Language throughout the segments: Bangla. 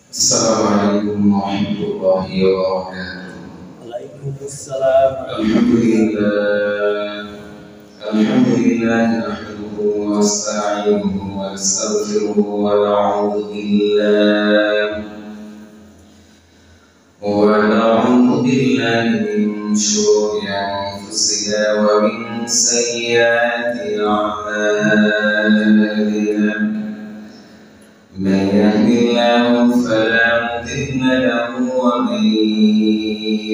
السلام عليكم ورحمة الله وبركاته. وعليكم السلام. الحمد لله نحمده ونستعينه ونستغفره ونعوذ بالله من شرور أنفسنا ومن سيئات أعمالنا. من يهد الله فلا مضل له ومن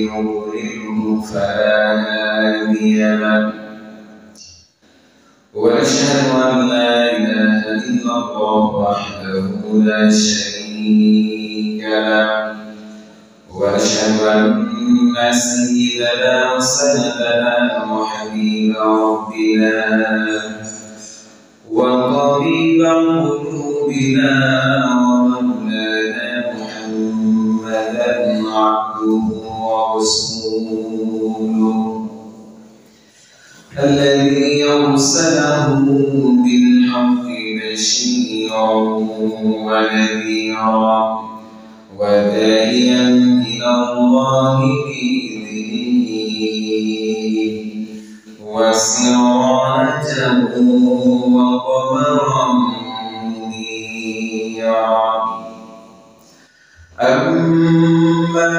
يضلله فلا هادي له. ونشهد أن لا إله إلا الله وحده لا شريك له. ونشهد أن سيدنا وسندنا وحبيب ربنا وطبيب قلوبنا ومولانا محمدا عبده ورسوله الذي أرسله بالحق بشيرا ونذيرا وداعيا إلى الله بإذنه وسراجا وقمرا منيرا. أما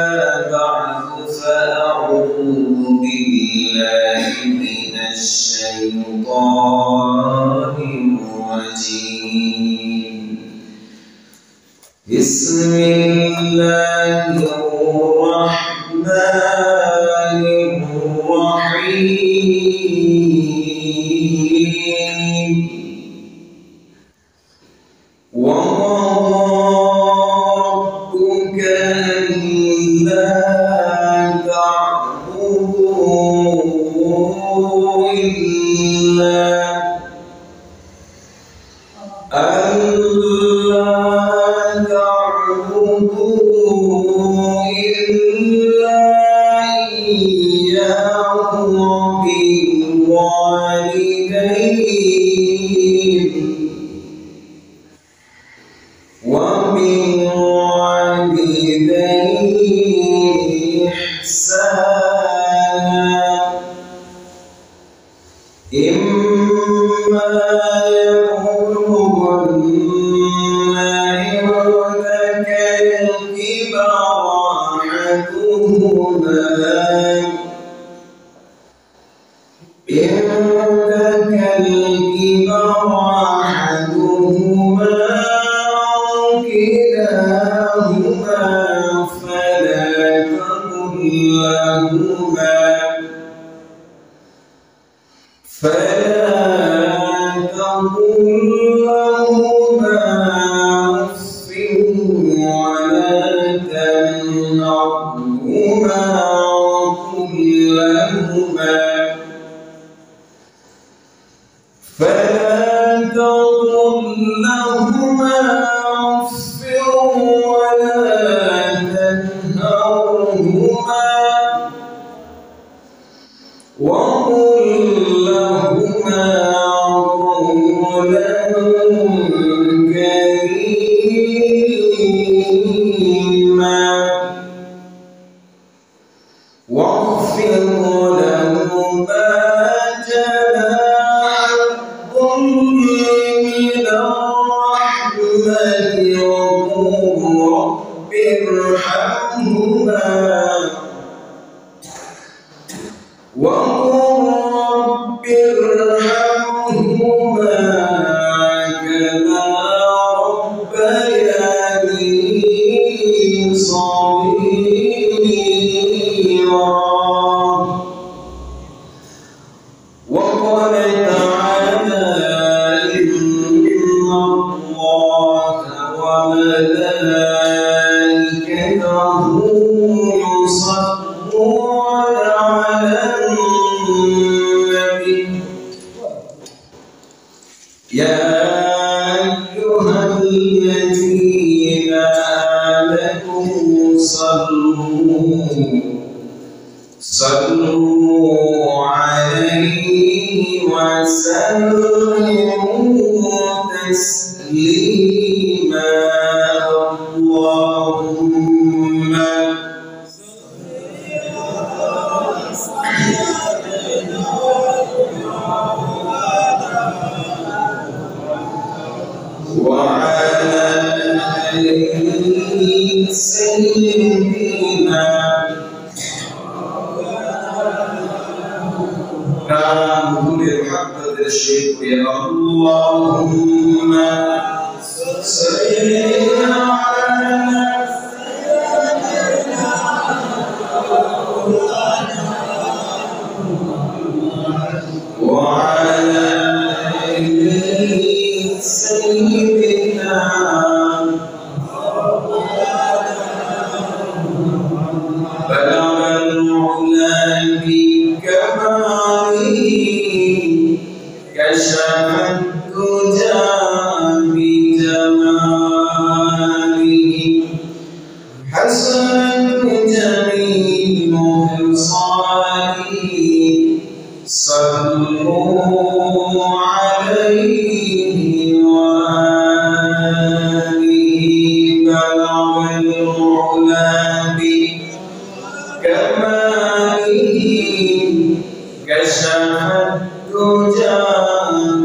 بعد فأعوذ بالله من الشيطان الرجيم. بسم الله الرحمن الرحيم. وقضى ربك ألا تعبدوا إلا إياه وبالوالدين إحسانا. إما يبلغن عندك الكبر أحدهما أو كلاهما فلا تقل لهما أف ولا تنهرهما وقل لهما قولا كريما. واخفض لهما جناح الذل من الرحمة وقل رب ارحمهما كما ربياني صغيرا. وقال تعالى إن الله وملائكته يصلون على النبي يا أيها الذين آمنوا صلوا عليه وسلموا تسليما. اللهم وعلى آل سيدنا محمد الشيخ يا اللهم صل على وعلى آل سيدنا بلغ العلا بكماله كشف الدجى بجماله حسنت جميع خصاله صلوا عليه وآله بلغ العلا بكماله كشف الدجى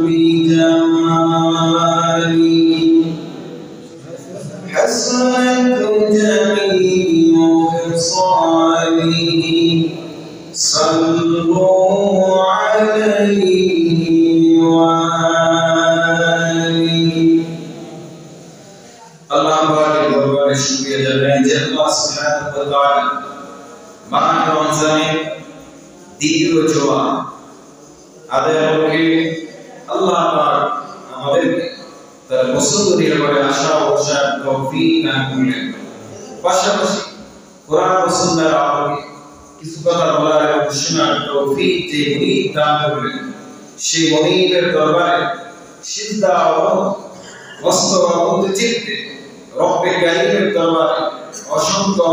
بجماله حسنت جميع خصاله صلوا عليه وآله اللهم بارك وبارك شكرا جزيلا الله سبحانه وتعالى مع رمضان দ্বিতীয় জোয়া আদায়ের পক্ষে আল্লাহ পাক আমাদেরকে তার পছন্দনীয় করে আশা ও ভরসার তৌফিক দান করলেন। পাশাপাশি কোরআন ও সুন্নাহর আলোকে কিছু কথা বলার এবং শোনার তৌফিক যে মুনিব দান করলেন, সেই মুনিবের দরবারে সিজদা ও মস্তক চিত্তে রব্বে কারীমের দরবারে অসংখ্য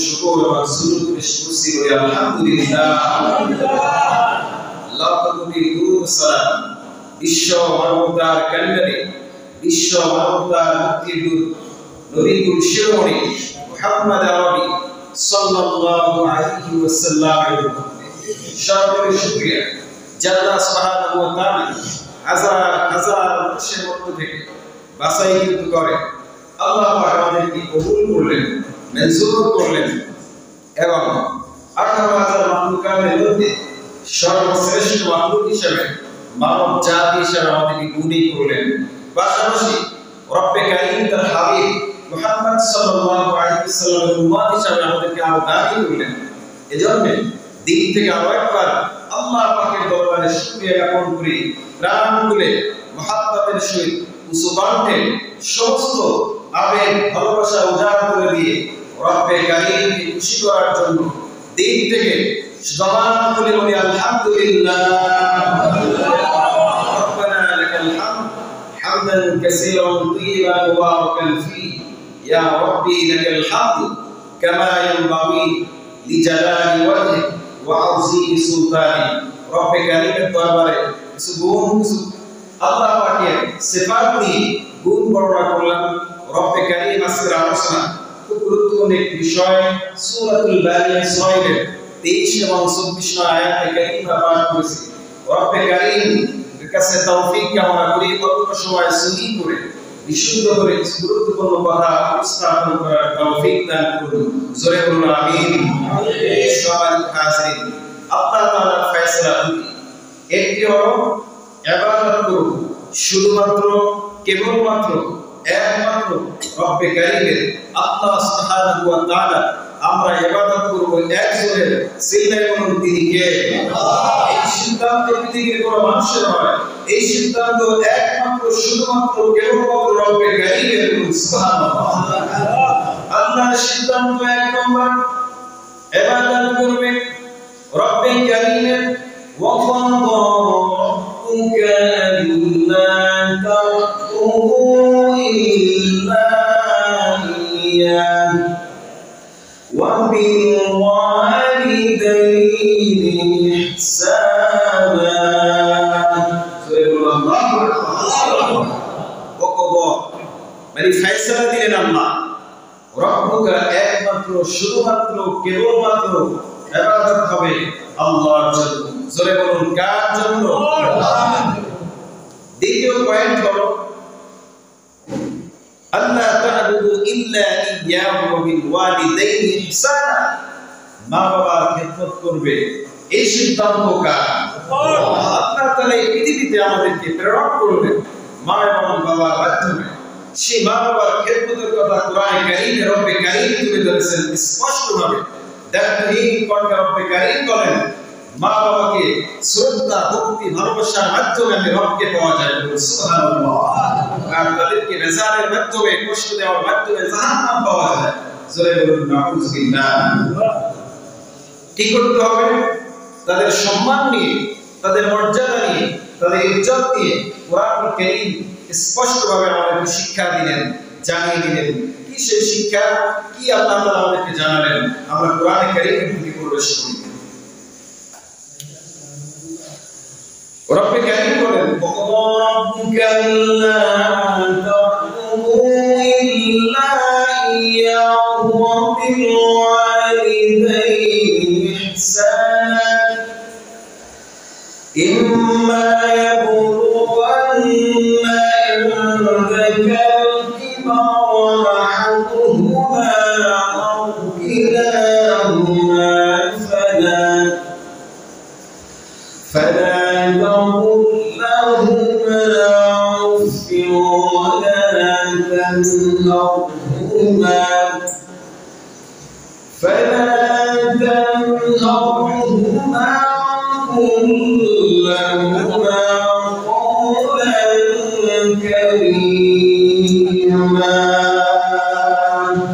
শুকর ও সুজুদ পেশ করছি বলে আলহামদুলিল্লাহ। লাখ কোটি দুরূদ সালাম বিশ্ব মানবতার কল্যাণে, বিশ্ব মানবতার মুক্তির দূত নবী কুল শিরোমণি মুহাম্মদ আরবি সাল্লাল্লাহু আলাইহি ওয়াসাল্লামের সকলের শুকরিয়া যে আল্লাহ সুবহানাহু ওয়া তাআলা হাজার হাজার মানুষের মধ্য থেকে বাছাইকৃত করে আল্লাহ পাক আমাদেরকে কবুল করলেন, মঞ্জুর করলেন এবং 18,000 মাখলুকাতের মধ্যে সর্বশ্রেষ্ঠ মাখলুক হিসেবে মানব জাতি হিসেবে আমাদেরকে গুণী করলেন। পাশাপাশি রব্বে কারীম তার হাবিব মুহাম্মদ সাল্লাল্লাহু আলাইহি ওয়াসাল্লামের উম্মত হিসেবে আমাদেরকে আরো দাবি করলেন। এজন্য দিন থেকে আরো একবার আল্লাহ পাকের দরবারে শুকরিয়া জ্ঞাপন করি, প্রাণ খুলে মহব্বতের সহিত উঁচু কণ্ঠে সমস্ত আবেগ ভালোবাসা উজাড় করে দিয়ে রব্বে কারীমকে খুশি করার জন্য দিন থেকে জবান খুলে বলি আলহামদুলিল্লাহ। রব্বানা লাকাল হামদ হামদান কাসীরান তাইয়িবান মুবারাকান ফীহি ইয়া রাব্বি লাকাল হামদ কামা ইয়ানবাগি লিজালালি ওয়াজহিক ওয়া আযীমি সুলতানিক। রব্বে কারীমের দরবারে কিছু গুণ, আল্লাহ পাকের সিফাত নিয়ে গুণ বর্ণনা করলাম। রব্বে কারীম আজকের আলোচনা খুব গুরুত্বপূর্ণ একটি বিষয়। সূরাতুল বারিয়া 6 23 এবং 24 আয়াতে কারীমা পাঠ করেছি। রব্বে কারীম এর কাছে তৌফিক কামনা করি অল্প সময় সহি করে বিশুদ্ধ করে গুরুত্বপূর্ণ কথা উপস্থাপন করার তৌফিক দান করুন। জোরে বলুন আমিন। সবাই হাজির আল্লাহ তাআলার ফয়সালা একটি হলো ইবাদত করুন শুধুমাত্র কেবলমাত্র একমাত্র রব্বে কারীমের আল্লাহ সুবহানাহু ওয়া তাআলা। আমরা ইবাদত করব একজনের, সিল্লায় বলুন তিনি কে? এই সিদ্ধান্ত পৃথিবীর কোনো মানুষের নয়, এই সিদ্ধান্ত একমাত্র শুধুমাত্র কেবলমাত্র রব্বে কারীমের। সুবহানাল্লাহ। আল্লাহর সিদ্ধান্ত এক নম্বর ইবাদত করবে রব্বে কারীমের। ওয়া কাদা রাব্বুকা আল্লা তা'বুদু ইল্লা ইয়্যাহু ওয়া বিল ওয়ালিদাইনি ইহসানা। সুবহানাল্লাহ। ওয়া কাদা মানে ফয়সালা দিলেন আল্লাহ একমাত্র শুধুমাত্র কেবলমাত্র ইবাদত হবে আল্লাহর জন্য। জোরে বলুন কার জন্য? দ্বিতীয় পয়েন্ট হলো আল্লাহ তা'বুদু ইল্লা ইয়্যাহু ওয়া বিল ওয়ালিদাইনি ইহসানা। মা বাবার খেদমত করবে এই সিদ্ধান্ত কার? আল্লাহ তাআলা এই পৃথিবীতে আমাদেরকে প্রেরণ করবেন মা এবং বাবার মাধ্যমে। সেই মা বাবার খেদমতের কথা কোরআনে কারীমে রব্বে কারীম তুলে ধরেছেন স্পষ্টভাবে। দেখেন কোরআনে রব্বে কারীম বলেন মা বাবাকে শ্রদ্ধা ভক্তি ভালোবাসার মাধ্যমে আমি রবকে পাওয়া যায়। সুবহানাল্লাহ। আর তাদেরকে রেজালের মাধ্যমে কষ্ট দেওয়ার মাধ্যমে জাহান্নাম পাওয়া যায়। জোরে বলুন নাউযুবিল্লাহ। কি করতে হবে? তাদের সম্মান নিয়ে, তাদের মর্যাদা নিয়ে, তাদের ইজ্জত নিয়ে কোরআন কারীম স্পষ্টভাবে আমাদেরকে শিক্ষা দিলেন, জানিয়ে দিলেন। কি সেই শিক্ষা? কি আল্লাহ তাআলা আমাদেরকে জানালেন? আমরা কোরআন কারীমের দিকে প্রবেশ করি। রব্বে কারীম বলেন ওয়ারাব্বুকা আল্লা তা'বুদু ইল্লা ইয়্যাহু ওয়া বিল ওয়ালিদাইনি ইহসানা ইম্মা ইয়াবলুগhanna indakal kibara ahaduhuma aw kilahuma فلا تقل لهما أف ولا تنهرهما وقل لهما قولا كريما.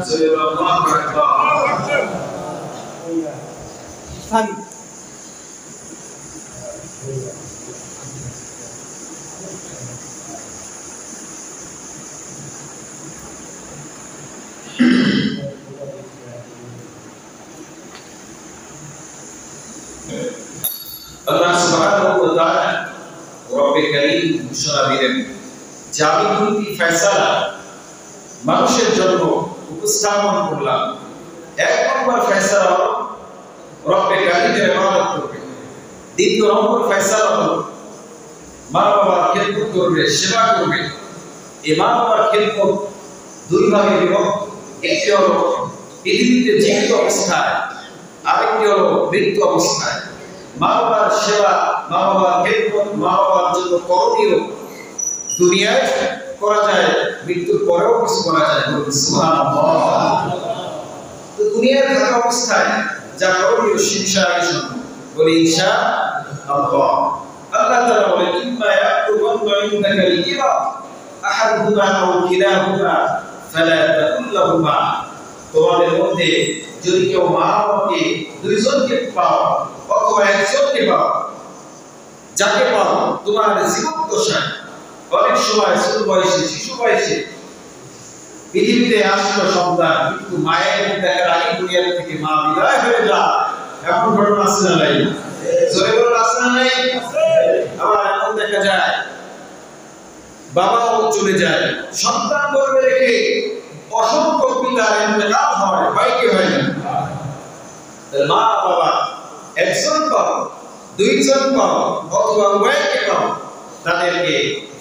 صلى الله عليه وسلم. আল্লাহ সুবহানাহু ওয়া তাআলা রব্বে কারীম ঘোষণা দিলেন যে আমি দুটি ফয়সালা মানুষের জন্য উপস্থাপন করলাম। এক নম্বর ফয়সালা হলো রব্বে কারীমের ইবাদত করবে। দ্বিতীয় নম্বর ফয়সালা হলো মা বাবার খেদমত করবে, সেবা করবে। এই মা বাবার খেদমত দুই ভাগে বিভক্ত। একটি হলো পৃথিবীতে জীবিত অবস্থায়, আরেকটি হলো মৃত্যু অবস্থায়। মা বাবার সেবা, মা বাবার খেদমত মা বাবার জন্য করণীয় দুনিয়ায় করা যায়, মৃত্যুর পরেও কিছু করা যায়। সুবহানাল্লাহ। তো দুনিয়ায় থাকা অবস্থায় যা করণীয় সে বিষয়ে আগে শুনবো। বলি ইনশাআল্লাহ। আল্লাহ তাআলা বলেন ইম্মা ইয়াবলুগhanna ইনদাকাল কিবার আহাদুহুমা আও কিলাহুমা ফালা তাকুল লাহুমা। তোমাদের মধ্যে যদি কেউ মা বাবাকে দুইজনকে পাও অথবা একজনকে পাও, যাকে পাও তোমার জীবদ্দশায়, অনেক সময় ছোট বয়সে, শিশু বয়সে পৃথিবীতে আসলো সন্তান, কিন্তু মায়ের দেখার আগে দুনিয়া থেকে মা বিদায় হয়ে যায়। এমন ঘটনা আছে না নাই? জোরে বলুন আছে না নাই? আবার এমন দেখা যায় বাবাও চলে যায়, সন্তান গর্ভে রেখে অসংখ্য পিতার ইন্তেকাল হয়, হয় কি হয় না? মা বাবা একজন পাও, দুইজন পাও অথবা উভয়কে পাও, তাদেরকে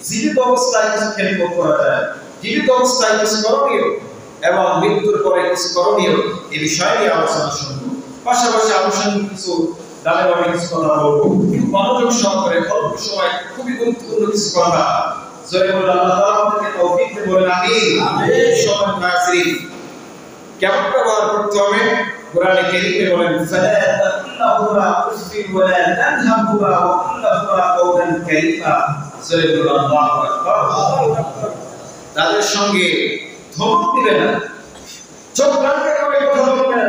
জীবিত অবস্থায় কিছু খেদমত করা যায়, জীবিত অবস্থায় কিছু করণীয় এবং মৃত্যুর পরে কিছু করণীয়, এই বিষয়ে নিয়ে আলোচনা শুনবো। পাশাপাশি আলোচনার কিছু দামে দামে কিছু কথা বলবো, মনোযোগ সহকারে অল্প সময় খুবই গুরুত্বপূর্ণ কিছু কথা। জয় বলে আল্লাহ তাআলা আমাদেরকে তৌফিক দেন, বলেন আমিন। সমান নাসিরিন কেমন ব্যবহার করতে হবে? কোরআনে কারীমে বলেন ফালা তাকুল্লাহুমা উফিন ওয়া লা তানহারহুমা ওয়া কুল লাহুমা কাওলান কারীমা। সাল্লাল্লাহু আলাইহি ওয়াসাল্লাম। তাদের সঙ্গে ধমক দিবে না, চোখ রাখতে করে কথা বলবে না,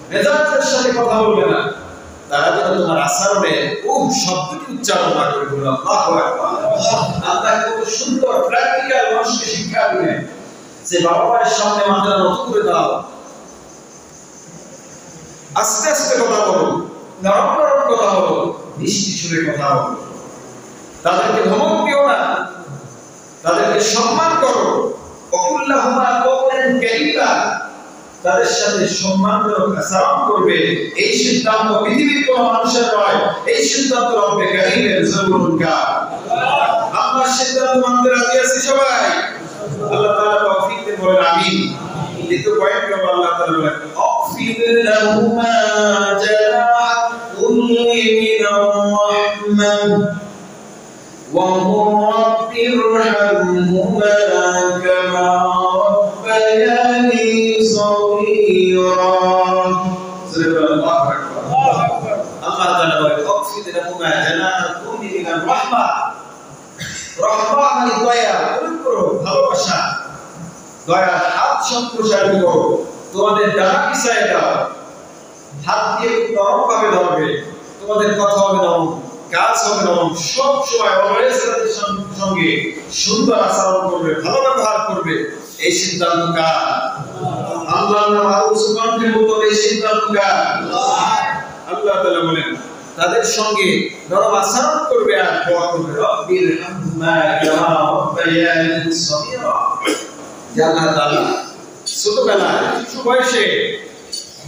মেজাজের সাথে কথা বলবে না। তারা যেন তোমার আচরণে শব্দটি উচ্চারণ না করে বলে আল্লাহু আকবার। আল্লাহ কত সুন্দর প্র্যাকটিক্যাল মানুষকে শিক্ষা দিলেন যে বাবা মায়ের সামনে মাথা নত করে দাও, আস্তে আস্তে কথা বলো, নরম নরম কথা বলো, মিষ্টি সুরে কথা বলো। তাদেরকে ধমক দিও না, তাদেরকে সম্মান করো। ওকুল্লাহুমা কাওলান কারীমা, তাদের সাথে সম্মানজনক আচরণ করবে, এই সিদ্ধান্ত পৃথিবীর কোন মানুষের নয়, এই সিদ্ধান্ত রব্বে কারীমের জরুরুল কার। আমরা সিদ্ধান্ত মানতে রাজি আছি সবাই? আল্লাহ তাআলা তৌফিক দেন, বলেন আমিন। দ্বিতীয় পয়েন্ট হলো আল্লাহ তাআলা বলেন আফিদ লাহুমা জানাহ কুল্লি মিনার রাহমাহ ওয়া রাব্বির হামহুমা কামা রাব্বায়ানি সগীরা। সুবহানাল্লাহু আকবার। আল্লাহ তাআলা বলেন আফিদ লাহুমা জানাহ কুল্লি মিনার রাহমাহ। রহমত মানে দয়া, ভালোবাসা, দয়া হাত সম্প্রসারিত করো, তোমাদের ডানা পিছায় দাও, হাত দিয়ে নরম ভাবে ধরবে, তোমাদের কথা হবে নরম, কাজ হবে নরম, সব সময় অলওয়েজ তাদের সঙ্গে সুন্দর আচরণ করবে, ভালো ব্যবহার করবে। এই সিদ্ধান্ত কার? আল্লাহর নাম আরো সুবহানাহু ওয়া তাআলা। এই সিদ্ধান্ত কার? আল্লাহ তাআলা বলেন তাদের সঙ্গে নরম আচরণ করবে আর দোয়া করবে রব্বির হামহুমা কামা রাব্বায়ানি সগীরা। আল্লাহ তাআলা ছোটবেলায় শিশু বয়সে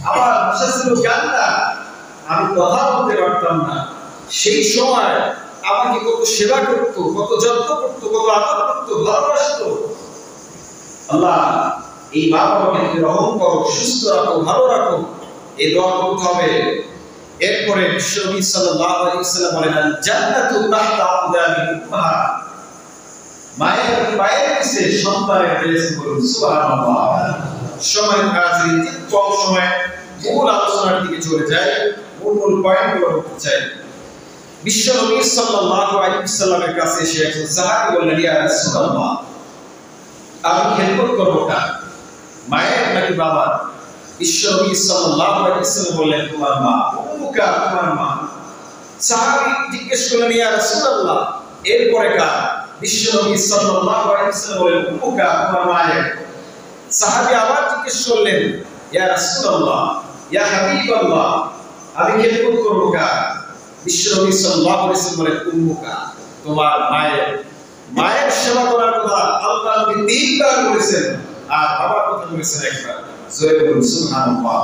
আমার ভাষা ছিল গান্দা, আমি কথা বলতে পারতাম না, সেই সময় আমাকে কত সেবা করতো, কত যত্ন করতো, কত আদর করতো, ভালোবাসতো। আল্লাহ এই মা বাবাকে তুমি রহম করো, সুস্থ রাখো, ভালো রাখো, এই দোয়া করতে হবে। এরপরে বিশ্বনবী সাল্লাল্লাহু আলাইহি ওয়াসাল্লাম বলেন আল জান্নাতু তাহতা আকদামিল উম্মাহাত। মায়ের পায়ের নিচে সন্তানের বেহেশত, বলুন সুবহানাল্লাহ। সম্মানিত হাজিরিন, কম সময় মূল আলোচনার দিকে চলে যায়, মূল পয়েন্টগুলো বলতে চাই। বিশ্বনবী সাল্লাল্লাহু আলাইহি ওয়াসাল্লামের কাছে এসে একজন সাহাবী বললেন ইয়া রাসূলুল্লাহ, আমি খেদমত করব কার, মায়ের নাকি বাবার? বিশ্বনবী সাল্লাল্লাহু আলাইহি ওয়াসাল্লাম বললেন তোমার মা, উম্মুকা, তোমার মা। সাহাবী জিজ্ঞেস করলেন ইয়া রাসূলুল্লাহ, এরপরে কার? বিশ্বনবী সাল্লাল্লাহু আলাইহি ওয়াসাল্লাম বললেন উম্মুকা, তোমার মায়ের। সাহাবী আবার জিজ্ঞেস করলেন ইয়া রাসূলুল্লাহ, ইয়া হাবিবাল্লাহ, আমি খেদমত করব কার? বিশ্বনবী সাল্লাল্লাহু আলাইহি ওয়াসাল্লাম বললেন উম্মুকা, তোমার মায়ের। মায়ের সেবা করার কথা আল্লাহ নবী তিনবার বলেছেন আর বাবার কথা বলেছেন একবার। জোরে বলুন সুবহানাল্লাহ।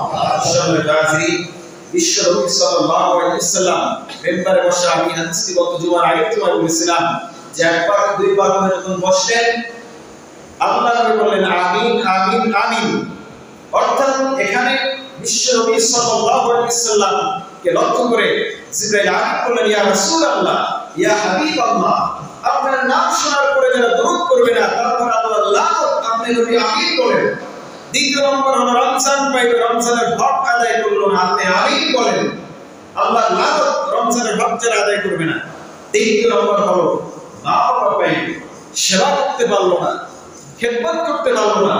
সম্মানিত হাজিরিন, বিশ্বনবী সাল্লাল্লাহু আলাইহি ওয়াসাল্লাম মেম্বারে বসে, আমি হাদিসটি গত জুমার আগের জুমায় বলেছিলাম যে একবার দুইবার যখন বসলেন আল্লাহ নবী বললেন আমিন আমিন আমিন। অর্থাৎ এখানে বিশ্বনবী সাল্লাল্লাহু আলাইহি ওয়াসাল্লাম কে লক্ষ্য করে জিবরাইল আমিন বললেন ইয়া রাসূলুল্লাহ, ইয়া হাবিবাল্লাহ, আপনার নাম শোনার পরে যারা দরুদ করবে না তারপর আল্লাহ লানত, আপনি নবী আমিন বলেন। দ্বিতীয় নম্বর হলো রমজান পাইলো, রমজানের হক আদায় করলো না, আপনি আমিন বলেন, আল্লাহ লানত, রমজানের হক যারা আদায় করবে না। তৃতীয় নম্বর হলো মা বাবা পাইলো, সেবা করতে পারলো না, খেদমত করতে পারলো না,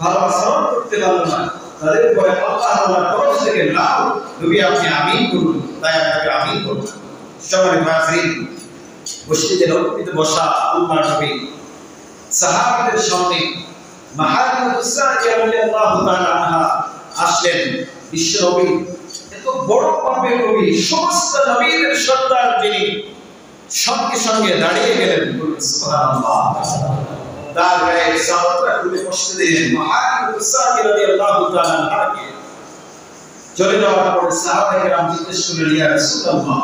ভালো আচরণ করতে পারলো না, তাদের উপরে আল্লাহ তাআলার তরফ থেকে লানত, নবী আপনি আমিন বলুন, তাই আপনাকে আমিন বলুন। সম্মানিত হাজিরিন, মসজিদে নববীতে বসা আল্লাহর নবী সাহাবীদের সামনে মাহাদিমাতুস সাদিয়া রাদিয়াল্লাহু তাআলা আনহা আসলেন। বিশ্ব নবী, এত বড় পাপের নবী, সমস্ত নবীদের সর্দার যিনি, সঙ্গে সঙ্গে দাঁড়িয়ে গেলেন, বলুন সুবহানাল্লাহ। তার গায়ে চাদরটা খুলে বসতে দিলেন। মাহাদিমাতুস সাদিয়া রাদিয়াল্লাহু তাআলা আনহাকে চলে যাওয়ার পরে সাহাবায়ে কেরাম জিজ্ঞেস করলেন ইয়া রাসূলুল্লাহ,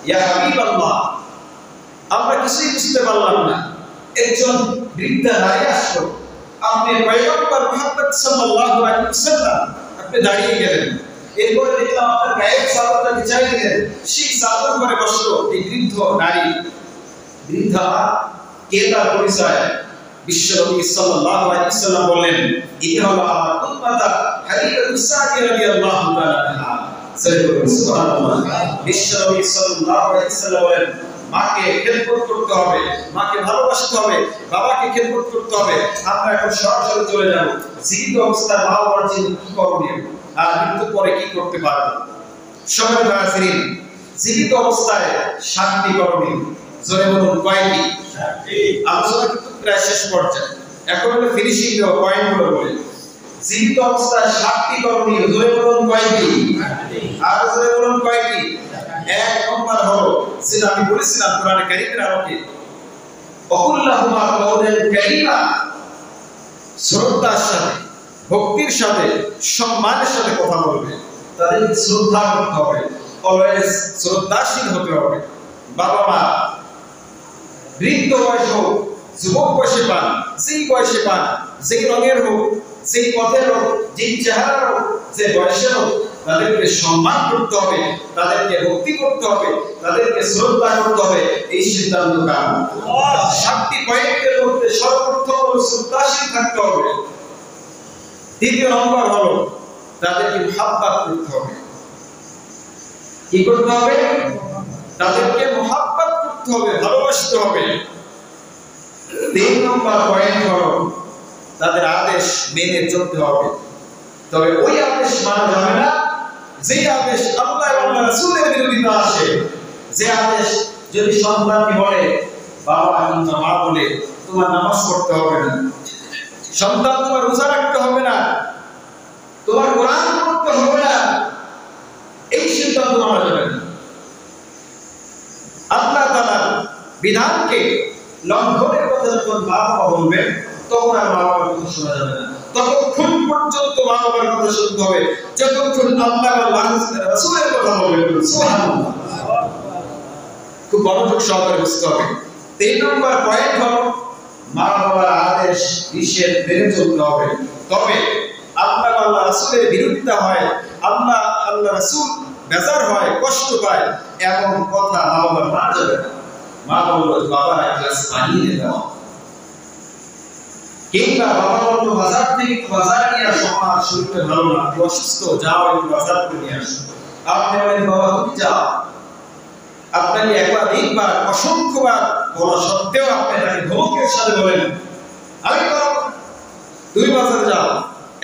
ইয়া হাবিবাল্লাহ, আমরা কিছুই বুঝতে পারলাম না, একজন বৃদ্ধা নারী আসলো, আপনি পয়গম্বর মুহাম্মদ সাল্লাল্লাহু আলাইহি ওয়াসাল্লাম, আপনি দাঁড়িয়ে গেলেন, এরপরে দেখলাম আপনার গায়ের চাদরটা বিছাই দিলেন, সেই চাদর পরে বসলো এই বৃদ্ধ নারী। বৃদ্ধা কে, তার পরিচয়? বিশ্বনবী সাল্লাল্লাহু আলাইহি ওয়াসাল্লাম বললেন ইনি হলো আমার উম্মাতা হালিমাতুস সাদিয়া রাদিয়াল্লাহু তাআলা আনহা। সুবহানাল্লাহ। বিশ্বনবী সাল্লাল্লাহু আলাইহি ওয়াসাল্লাম বলেন মাকে খেদমত করতে হবে, মাকে ভালোবাসতে হবে, বাবাকে খেদমত করতে হবে। আমরা এখন সরাসরি চলে যাব জীবিত অবস্থায় মা বাবার জন্য কি করণীয় আর মৃত্যুর পরে কি করতে পারবে। সম্মানিত হাজিরিন, জীবিত অবস্থায় শান্তি করণীয়, জোরে বলুন কয়টি? আলোচনা কিন্তু প্রায় শেষ পর্যায়ে, এখন হলো ফিনিশিং দেওয়া পয়েন্টগুলো বলে। জীবিত অবস্থায় শান্তি করণীয়, জোরে বলুন কয়টি? আর জোরে বলুন কয়টি? এক নম্বর হলো যেটা আমি বলেছিলাম কোরআনে কারীমের আলোকে, অকুল্লাহুমা কাওলান কারীমা, শ্রদ্ধার সাথে ভক্তির সাথে সম্মানের সাথে কথা বলবে, তাদেরকে শ্রদ্ধা করতে হবে, অলওয়েজ শ্রদ্ধাশীল হতে হবে। বাবা মা বৃদ্ধ বয়স হোক, যুবক বয়সে পান, যেই বয়সে পান, যেই রঙের হোক, যেই পথের হোক, যেই চেহারার হোক, যে বয়সের হোক, তাদেরকে সম্মান করতে হবে, তাদেরকে ভক্তি করতে হবে, তাদেরকে শ্রদ্ধা করতে হবে। এই সিদ্ধান্ত কার? 7টি পয়েন্টের মধ্যে সর্বপ্রথম হলো শ্রদ্ধাশীল থাকতে হবে। দ্বিতীয় নম্বর হলো তাদেরকে মুহাব্বত করতে হবে। কি করতে হবে? তাদেরকে মুহাব্বত করতে হবে, ভালোবাসতে হবে। 3 নম্বর পয়েন্ট হলো তাদের আদেশ মেনে চলতে হবে। তবে ওই আদেশ মানা যাবে না যে আদেশ আল্লাহ এবং রাসূলের বিরোধিতা আসে। যে আদেশ যদি সন্তানকে বলে বাবা কিংবা মা বলে তোমার নামাজ পড়তে হবে না, সন্তান তোমার রোজা রাখতে হবে না, তোমার কোরআন পড়তে হবে না, এই সিদ্ধান্ত মানা যাবে না। আল্লাহ তাআলার বিধানকে লঙ্ঘনের কথা যখন বাবা বলবে তখন আর মা বাবার কথা শোনা যাবে না। ততক্ষণ পর্যন্ত মা বাবার কথা শুনতে হবে যতক্ষণ আল্লাহ এবং রাসূলের কথা বলবে। সুবহানাল্লাহ। খুব মনোযোগ সহকারে বুঝতে হবে। 3 নম্বর পয়েন্ট হলো মা বাবার আদেশ নিষেধ মেনে চলতে হবে। তবে আল্লাহ এবং রাসূলের বিরোধিতা হয়, আল্লাহ রাসূল বেজার হয়, কষ্ট পায়, এমন কথা মা বাবার মানা যাবে না। মা বলল বাবা এক গ্লাস পানি এনে দাও, কিংবা বাবা বলল বাজার থেকে বাজার নিয়ে আসো, আমার শরীরটা ভালো না, অসুস্থ, যাও একটু বাজার করে নিয়ে আসো। আপনি বলেন বাবা তুমি যাও। আপনাকে একাধিকবার অসংখ্যবার বলা সত্ত্বেও আপনি তাকে ধমকের সাথে বলেন আমি করব, তুই বাজারে যাও,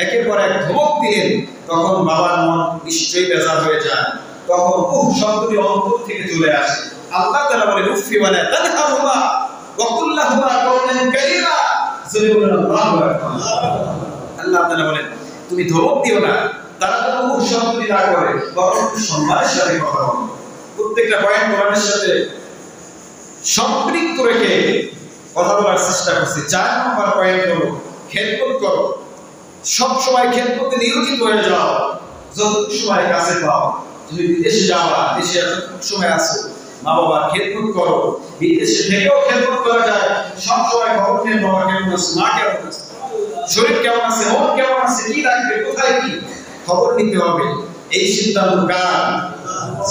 একের পর এক ধমক দিলেন, তখন বাবার মন নিশ্চয়ই বেজার হয়ে যায়। তখন খুব শব্দটি অন্তর থেকে চলে আসে। আল্লাহ তাআলা বলেন উফি ওয়ালা তানহারহুমা ওয়া কুল লাহুমা কাওলান কারীমা। আল্লাহ তাআলা বলেন তুমি ধমক দিও না, তারা যেন মুখ শব্দটি না করে, বরং সম্মানের সাথে কথা বলো। প্রত্যেকটা পয়েন্ট কোরআনের সাথে সম্পৃক্ত রেখে কথা বলার চেষ্টা করছি। 4 নম্বর পয়েন্ট হলো খেদমত করো। সব সময় খেদমতে নিয়োজিত হয়ে যাও। যতটুকু সময় কাছে পাও, তুমি বিদেশে যাওয়া, দেশে এতটুকু সময় আসো, মা বাবার খেদমত করো। বিদেশে থেকেও খেদমত করা যায়। সব সময় খবর নেন বাবা কেমন আছে, মা কেমন আছে, শরীর কেমন আছে, মন কেমন আছে, কি লাগবে, কোথায় কি, খবর নিতে হবে। এই সিদ্ধান্ত কার?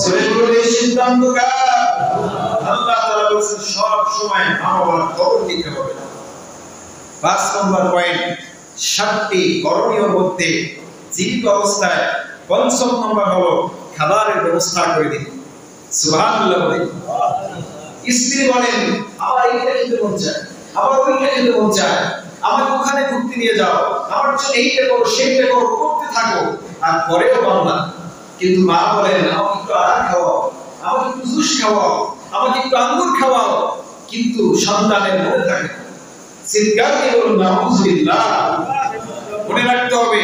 শরীরের এই সিদ্ধান্ত কার? আল্লাহ তাআলা বলেছেন সব সময় মা বাবার খবর নিতে হবে। 5 নম্বর পয়েন্ট 7টি করণীয়র মধ্যে জীবিত অবস্থায় 5ম নম্বর হলো খাবারের ব্যবস্থা করে দিন। সুবহানাল্লাহ বলেন। স্ত্রী বলেন আমার এইটা খেতে মন চায়, আমার ওইটা খেতে মন চায়, আমাকে ওখানে ঘুরতে নিয়ে যাও, আমার জন্য এইটা করো সেইটা করো, করতে থাকো, আর পরেও বান্দা। কিন্তু মা বলেন আমাকে একটু আহার খাওয়াও, আমাকে একটু জুস খাওয়াও, আমাকে একটু আঙ্গুর খাওয়াও, কিন্তু সন্তানের মনে থাকে চিৎকার দিয়ে বলুন নাউযুবিল্লাহ। মনে রাখতে হবে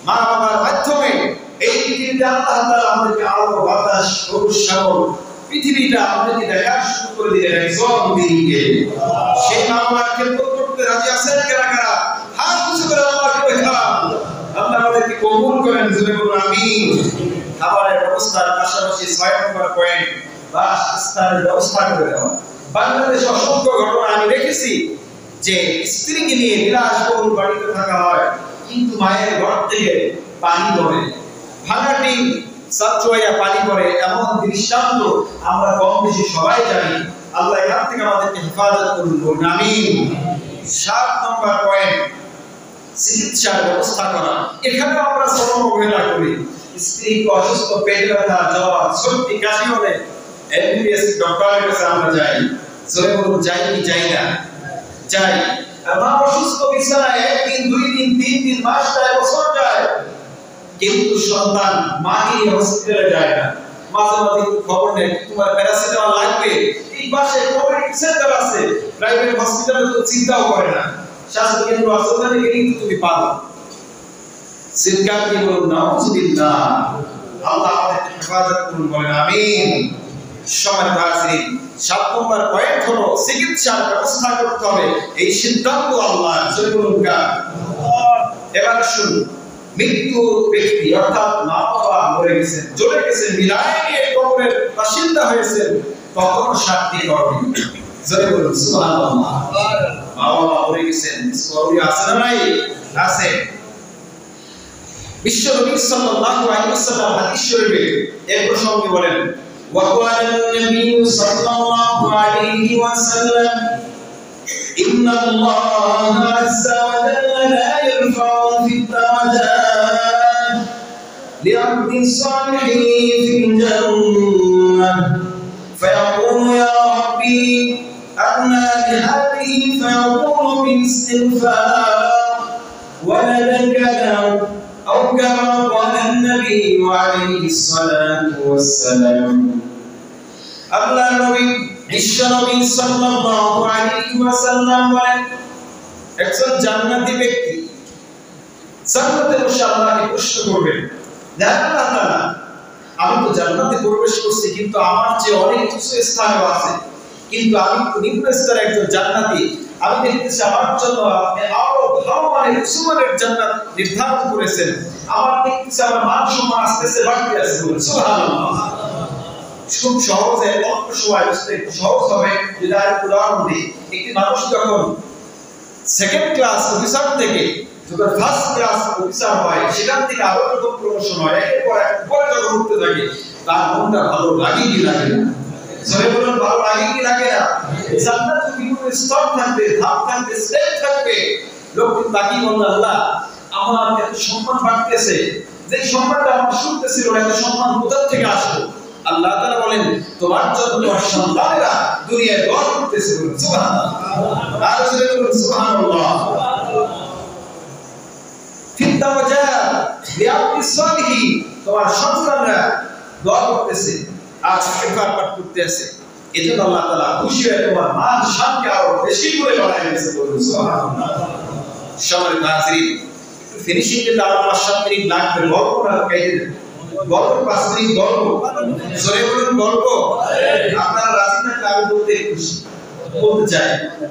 মা বাবার মাধ্যমে এই পৃথিবীতে আল্লাহ তাআলা আমাদেরকে আলো বাতাস সবুজ শ্যামল পৃথিবীটা আমাদেরকে দেখা শুরু করে দিলেন একজন দিনকে। সেই মা বাবার খেদমত করতে রাজি আছেন কারা কারা? হাত উঁচু করে আল্লাহকে দেখান। আল্লাহ আমাদেরকে কবুল করেন, জোরে বলুন আমিন। খাবারের ব্যবস্থার পাশাপাশি 6 নম্বর পয়েন্ট বাসস্থানের ব্যবস্থা করে দেওয়া। বাংলাদেশে অসংখ্য ঘটনা আমি দেখেছি যে স্ত্রীকে নিয়ে বিলাসবহুল বাড়িতে থাকা হয়, কিন্তু মায়ের ঘর থেকে পানি পড়ে, ভাঙাটি সাতচুয়াইয়া পানি পড়ে, এমন দৃষ্টান্ত আমরা কম বেশি সবাই জানি। আল্লাহ এখান থেকে আমাদেরকে হেফাজত করুন, বলুন আমিন। 7 নম্বর পয়েন্ট চিকিৎসার ব্যবস্থা করা। এখানে আমরা শ্রম অবহেলা করি। স্ত্রী অসুস্থ, পেট ব্যথা, জ্বর, সর্দি, কাশি হলে এমবিবিএস ডক্টরের কাছে আমরা যাই। জোরে বলুন যাই কি যাই না? যাই। আর মা অসুস্থ বিছানায় 1 দিন 2 দিন 3 দিন মাস যায়, বছর যায়, কিন্তু সন্তান মাকে নিয়ে হসপিটালে যায় না। মাঝে মাঝে খবর নেই তোমার প্যারাসিটামল লাগবে, এই পাশে কমিউনিটি সেন্টার আছে, প্রাইভেট হসপিটালে তো চিন্তাও করে না, স্বাস্থ্য কেন্দ্র আছে, ওখানে গেলেই তুমি পাবে। চিৎকার দিয়ে বলুন নাউযুবিল্লাহ। আল্লাহ আমাদেরকে হেফাজত করুন, বলেন আমিন। সম্মানিত হাজিরিন, 7 নম্বর পয়েন্ট হলো চিকিৎসার ব্যবস্থা করতে হবে। এই সিদ্ধান্ত আল্লাহর, জোরে বলুন কার? এবার শুনুন, মৃত্যু ব্যক্তি অর্থাৎ মা বাবা মরে গেছেন, চলে গেছেন, বিদায় নিয়ে কবরের বাসিন্দা হয়েছেন, তখন 7টি করণীয়। জোরে বলুন সুবহানাল্লাহ। মা বাবা মরে গেছেন, করণীয় আছে না নাই? আছে। বিশ্বনবী সাল্লাল্লাহু আলাইহি ওয়াসাল্লাম হাদিস শরীফে এই প্রসঙ্গে বলেন, وقال النبي صلى الله عليه وسلم إن الله عز وجل لا يرفع في الدرجات لعبد صالح في الجنة فيقول يا ربي أنا لهذه فيقول بالاستغفار ولدك له أو كما قال النبي عليه الصلاة والسلام. আল্লাহ নবী বিশ্বনবী সাল্লাল্লাহু আলাইহি ওয়াসাল্লাম বলেন, একজন জান্নাতি ব্যক্তি জান্নাতে বসে আল্লাহকে প্রশ্ন করবেন, আল্লাহ তাআলা আমি তো জান্নাতে প্রবেশ করছি, কিন্তু আমার চেয়ে অনেক উচ্চ স্থানে আছে, কিন্তু আমি তো নিম্ন স্তরের একজন জান্নাতি, আমি দেখতেছি আমার জন্য আপনি আরো ভালো মানের উচ্চ মানের জান্নাত নির্ধারণ করেছেন, আমার দেখতেছি আমার মান সম্মান আস্তে আস্তে বাড়তে আছে। সুবহানাল্লাহ। খুব সহজে অল্প সময় বুঝতে সহজ হবে যদি আর উদাহরণ দিই। একটি মানুষ যখন সেকেন্ড ক্লাস অফিসার থেকে যখন ফার্স্ট ক্লাস অফিসার হয়, সেখান থেকে আরো যখন প্রমোশন হয়, একের পর এক উপরে যখন উঠতে থাকে, তার মনটা ভালো লাগে কি লাগে না? জোরে বলুন, ভালো লাগে কি লাগে না? জান্নাতে বিভিন্ন স্তর থাকবে, ধাপ থাকবে, স্টেপ থাকবে। লোকটি তাকিয়ে বলল, আল্লাহ আমার এত সম্মান বাড়তেছে, যে সম্মানটা আমার শুনতে ছিল না, এত সম্মান কোথা থেকে আসলো? আল্লাহ তাআলা বলেন, তোমার জন্য তোমার সন্তানেরা দুনিয়ায় দোয়া করতেছে। সুবহানাল্লাহ। আর জোরে বলুন সুবহানাল্লাহ। ফিদ দাওয়াজাত লিআবদিস সালিহি, তোমার সন্তানরা দোয়া করতেছে আর ইস্তিগফার পাঠ করতেছে, এজন্য আল্লাহ তাআলা খুশি হয়ে তোমার মান শানকে আরো বেশি করে বাড়ায় দিয়েছে। বলুন সুবহানাল্লাহ। সম্মানিত হাজিরিন, ফিনিশিং এ আরো 5-7 মিনিট লাগবে, গল্প না কাইতে গল্প 5 মিনিট গল্প। জোরে বলুন গল্প। আপনারা রাজি থাকলে আমি বলতে চাই,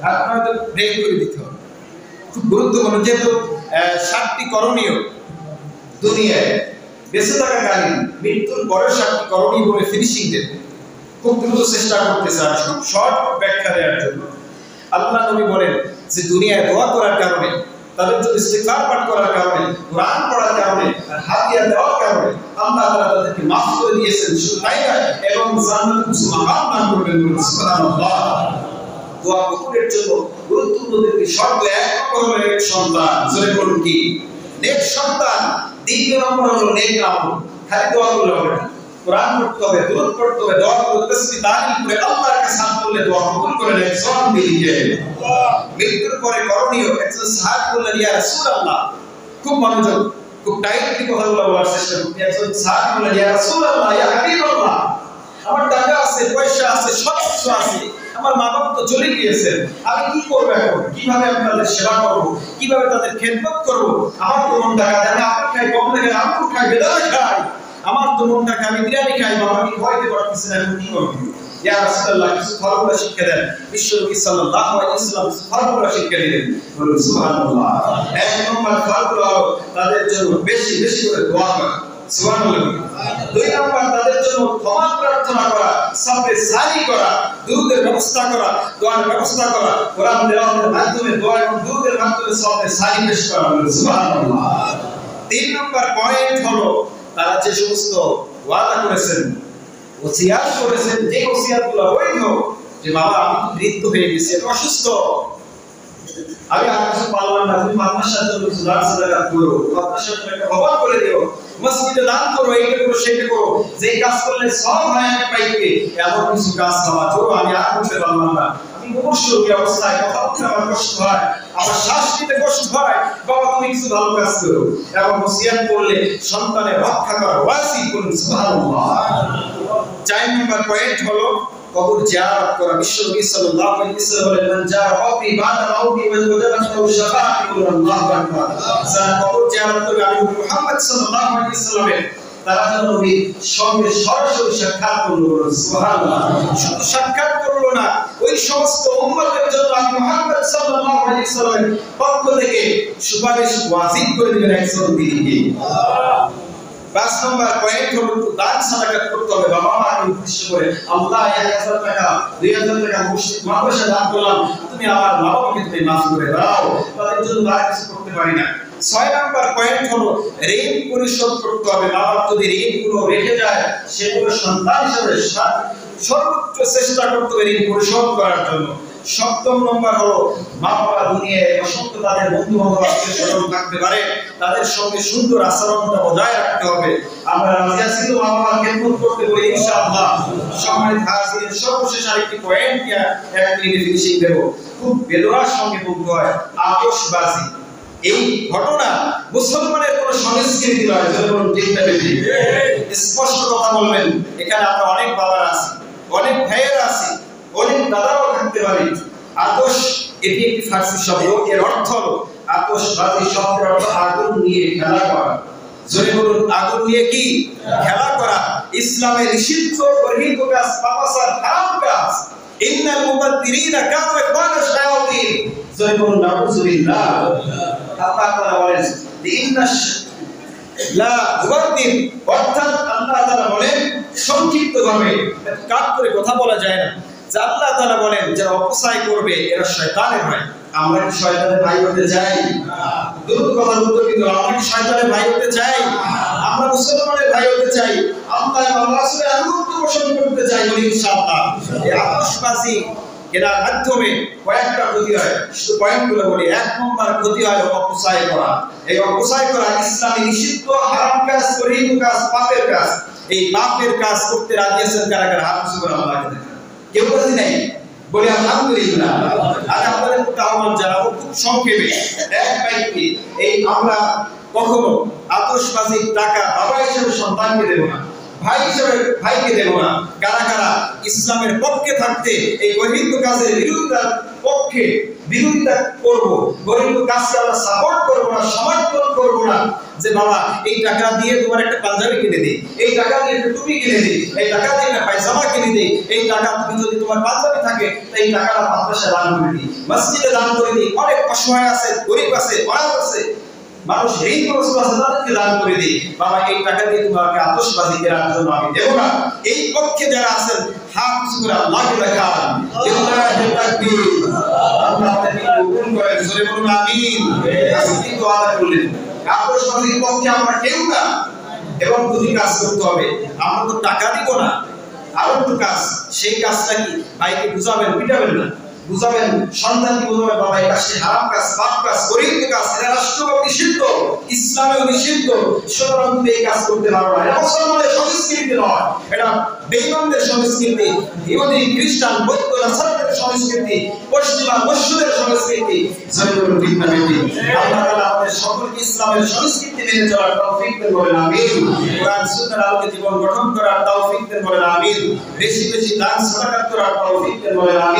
আপনারা তো ব্রেক করে দিতে হবে। খুব গুরুত্বপূর্ণ, যেহেতু 7টি করণীয় দুনিয়ায় বেঁচে থাকাকালীন, মৃত্যুর পরে 7টি করণীয় বলে ফিনিশিং দেন। খুব দ্রুত চেষ্টা করতেছে আর খুব শর্ট ব্যাখ্যা দেওয়ার জন্য। আল্লাহ নবী বলেন যে দুনিয়ায় দোয়া করার কারণে, তাদের জন্য ইস্তিগফার পাঠ করার কারণে, কোরআন পড়ার কারণে, হাদিয়া দেওয়ার কারণে আল্লাহ তাআলা তাদেরকে maaf করে দিয়েছেন। শুধু তাই না, এবং জান্নাতে উচ্চ মাকাম দান করবেন। সুবহানাল্লাহ। দোয়া কবুলের জন্য গুরুত্বপূর্ণ একটি শর্ত, এক নম্বর হলো নেক সন্তান। জোরে বলুন কি? নেক সন্তান। দ্বিতীয় নম্বর হলো নেক আমল। খালি দোয়া করলে হবে না, কোরআন পড়তে হবে, দুরূদ পড়তে হবে, দোয়া করতে, তাসবিহ তাহলিল করে আল্লাহর কাছে হাত তুলে দোয়া কবুল করে নেন। সওয়াব দিয়ে মৃত্যুর পরে করণীয়। একজন সাহাবী বললেন, ইয়া রাসূলুল্লাহ, খুব মনোযোগ, খুব টাইটলি কথাগুলো বলার চেষ্টা করুন। একজন সাহাবী বললেন, ইয়া রাসূলুল্লাহ, ইয়া হাবিবাল্লাহ, আমার টাকা আছে, পয়সা আছে, সব কিছু আছে, আমার মা বাবা তো চলে গিয়েছেন, আমি কি করব এখন? কিভাবে আমি তাদের সেবা করব? কিভাবে তাদের খেদমত করব? আমার তো মন টাকা দেয়, আমি আপনি খাই, কম দেখে আঙ্গুর খাই, বেদানা খাই, আমার তো মন টাকা, আমি বিরিয়ানি খাই, বাবা আমি খাইতে পারতেছি না, আমি কি করব? ইয়া রাসূলুল্লাহ, কিছু ফর্মুলা শিক্ষা দেন। বিশ্বনবী সাল্লাল্লাহু আলাইহি ওয়াসাল্লাম কিছু ফর্মুলা শিক্ষা দিলেন। বলুন সুবহানাল্লাহ। এক নম্বর ফর্মুলা হলো তাদের জন্য বেশি বেশি করে দোয়া করা। সুবহানাল্লাহ। দুই নম্বর তাদের জন্য ক্ষমা প্রার্থনা করা, সাবরে সারি করা, দুরূদের ব্যবস্থা করা, দোয়ার ব্যবস্থা করা, কোরআন তেলাওয়াতের মাধ্যমে দোয়া এবং দুরূদের মাধ্যমে সাবরে সারি পেশ করা। সুবহানাল্লাহ। তিন নম্বর পয়েন্ট হলো তারা যে সমস্ত ওয়াদা করেছেন, ওসিয়াত করেছেন, যে ওসিয়াতগুলো বৈধ, যে বাবা আমি বৃদ্ধ হয়ে গেছি, অসুস্থ, আমি আর কিছু পারলাম না, তুমি মাদ্রাসার জন্য কিছু দান সাদাকা করো, মাদ্রাসার জন্য একটা ভবন করে দিও, মসজিদে দান করো, এইটা করো, সেটা করো, যেই কাজ করলে সব হয় আমি পাইবে, এমন কিছু কাজ খাওয়া চলো, আমি আর করতে পারলাম না, আমি মুমূর্ষু অবস্থায় কথা বলতে আমার কষ্ট হয়, আমার শ্বাস নিতে কষ্ট হয়, বাবা তুমি কিছু ভালো কাজ করো। এবং ওসিয়াত করলে সন্তানের রক্ষা করা ওয়াজিব। বলুন সুবহানাল্লাহ। 4 নম্বর পয়েন্ট হলো কবর জিয়ারত করা। বিশ্বনবী সাল্লাল্লাহু আলাইহি ওয়াসাল্লাম বলেন, মান জারা কবরি বাদা মাউতি ওয়া ওয়াজাবাত লাহু শাফাআতু আল্লাহু আকবার। যারা কবর জিয়ারত করবে, আমি মুহাম্মদ সাল্লাল্লাহু আলাইহি ওয়াসাল্লামের তারা যেন নবীর সঙ্গে সরাসরি সাক্ষাৎ করলো। সুবহানাল্লাহ। শুধু সাক্ষাৎ করলো না, ওই সমস্ত উম্মতের জন্য আমি মুহাম্মদ সাল্লাল্লাহু আলাইহি ওয়াসাল্লামের পক্ষ থেকে সুপারিশ ওয়াজিব করে দিবেন একজন ব্যক্তিকে। 5 নম্বর পয়েন্ট হলো দান সাদাকাত করতে হবে। বাবা মাকে উদ্দেশ্য করে, আল্লাহ 1000 টাকা 2000 টাকা মসজিদ মাদ্রাসা দান করলাম, তুমি আমার মা বাবাকে তুমি মাফ করে দাও, তাদের জন্য আর কিছু করতে পারি না। 6 নম্বর পয়েন্ট হলো ঋণ পরিশোধ করতে হবে। বাবা যদি ঋণগুলো রেখে যায়, সেগুলো সন্তান হিসেবে সর্বোচ্চ চেষ্টা করতে হবে ঋণ পরিশোধ করার জন্য। 7 নম্বর হলো মা বাবা দুনিয়ায় অসংখ্য তাদের বন্ধু বান্ধব আত্মীয় স্বজন থাকতে পারে, তাদের সঙ্গে সুন্দর আচরণটা বজায় রাখতে হবে। আমরা রাজি আছি তো মা বাবার খেদমত করতে বলি ইনশাআল্লাহ। সম্মানিত হাজিরিন, সর্বশেষ আরেকটি পয়েন্ট এক মিনিটে ফিনিশিং দেব। খুব বেদনার সঙ্গে বলতে হয় আতশবাজি। এই ঘটনা মুসলমানের কোন সংস্কৃতি নয়, যেমন চিন্তা বেশি স্পষ্ট কথা বলবেন। এখানে আমরা অনেক বাবার আছি, অনেক ভাইয়ের আছি, অনেক দাদাও থাকতে পারে। আতশ এটি একটি ফার্সি শব্দ, এর অর্থ হলো আতশবাজি শব্দের অর্থ আগুন নিয়ে খেলা করা। জোরে বলুন, আগুন নিয়ে কি খেলা করা? ইসলামে নিষিদ্ধ বর্হিত কাজ, পাপাচার, হারাম কাজ। ইন্নাল মুবাদ্দিরিনা কানু ইখওয়ানা শায়াতিন। জোরে বলুন নাউযুবিল্লাহ। আল্লাহ তাআলা বলেন ইন্নাশ লা মুবাদ্দির, অর্থাৎ আল্লাহ তাআলা বলেন সংক্ষিপ্তভাবে, কাট করে কথা বলা যায় না, যে আল্লাহ তাআলা বলেন যারা অপচয় করবে এরা শয়তানের ভাই। আমরা কি শয়তানের ভাই হতে চাই? দুটো কথার উত্তর কিন্তু, আমরা কি শয়তানের ভাই হতে চাই? আমরা মুসলমানের ভাই হতে চাই, আল্লাহ এবং রাসূলের আনুগত্য পোষণ করতে চাই বলি ইনশাআল্লাহ। এই আতশবাজি এর মাধ্যমে কয়েকটা ক্ষতি হয়, শুধু পয়েন্টগুলো বলি। 1 নম্বর ক্ষতি হয় অপচয় করা। এই অপচয় করা ইসলামে নিষিদ্ধ হারাম কাজ, গরীব কাজ, পাপের কাজ। এই পাপের কাজ করতে রাজি আছেন কারা কারা? হাত উঁচু করে আল্লাহকে দেখেন। কেউ রাজি নাই? বলি আলহামদুলিল্লাহ। আজ আপনাদের প্রতি আহ্বান জানাবো খুব সংক্ষেপে এক বাক্যে, এই আমরা কখনো আতশবাজির টাকা বাবা হিসেবে সন্তানকে দেব না, ভাই হিসেবে ভাইকে দেব না। কারা কারা ইসলামের পক্ষে থাকতে এই গরিব কাজের বিরোধিতা করব, গরিব কাজকে আমরা সাপোর্ট করব না, সমর্থন করব না, যে বাবা এই টাকা দিয়ে তোমার একটা পাঞ্জাবি কিনে দিই, এই টাকা দিয়ে একটা টুপি কিনে দিই, এই টাকা দিয়ে একটা পায়জামা কিনে দিই, এই টাকা তুমি যদি তোমার পাঞ্জাবি থাকে এই টাকাটা মাদ্রাসায় দান করে দিই, মসজিদে দান করে দিই। অনেক অসহায় আছে, গরিব আছে, অনাথ আছে, মানুষ ঋণগ্রস্ত আছে, তাদেরকে দান করে দিই। বাবা এই টাকা দিয়ে তোমাকে আতশবাজি কেনার জন্য আমি দেব না। এই পক্ষে যারা আছেন হাত উঁচু করে আল্লাহকে দেখান। লিল্লাহি তাকবীর। আল্লাহ আপনাকে কবুল করেন। জোরে বলুন আমিন। আজকে দোয়া করলেন। আতশবাজির পক্ষে আমরা কেউ না, এবং দুটি কাজ করতে হবে। আমরা তো টাকা দিব না, আরো একটু কাজ। সেই কাজটা কি? ভাইকে বুঝাবেন, পিটাবেন না, বুঝাবেন, সন্তানকে বুঝাবেন বাবা এই কাজটি হারাম কাজ, পাপ কাজ, গরীব কাজ, এটা রাষ্ট্রভাবে নিষিদ্ধ, ইসলামেও নিষিদ্ধ, সুতরাং তুমি এই কাজ করতে পারো না। এটা মুসলমানের সংস্কৃতি নয়, এটা বেঈমানদের সংস্কৃতি, ইহুদি, খ্রিস্টান, বৌদ্ধ, নাসারাদের সংস্কৃতি, পশ্চিমা মসজিদের সংস্কৃতি। জয়গুরু ঠিক না বেটি? আল্লাহ তাআলা আমাদের সকলকে ইসলামের সংস্কৃতি মেনে চলার তৌফিক দেন বলেন আমিন। কোরআন সুন্নাহর আলোকে জীবন গঠন করার তৌফিক দেন বলেন আমিন। বেশি বেশি দান সাদাকাত করার তৌফিক দেন বলেন আমিন।